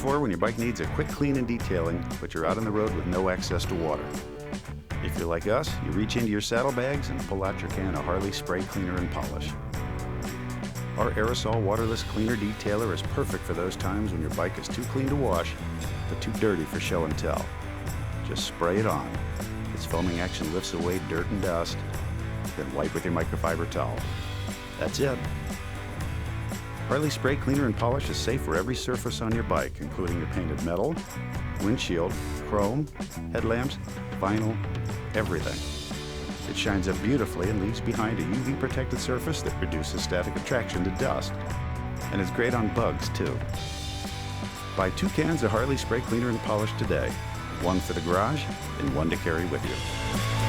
for when your bike needs a quick clean and detailing, but you're out on the road with no access to water. If you're like us, you reach into your saddlebags and pull out your can of Harley Spray Cleaner and Polish. Our Aerosol Waterless Cleaner Detailer is perfect for those times when your bike is too clean to wash, but too dirty for show and tell. Just spray it on. Its foaming action lifts away dirt and dust, then wipe with your microfiber towel. That's it. Harley Spray Cleaner and Polish is safe for every surface on your bike, including your painted metal, windshield, chrome, headlamps, vinyl, everything. It shines up beautifully and leaves behind a UV-protected surface that reduces static attraction to dust. And it's great on bugs, too. Buy 2 cans of Harley Spray Cleaner and Polish today. One for the garage and one to carry with you.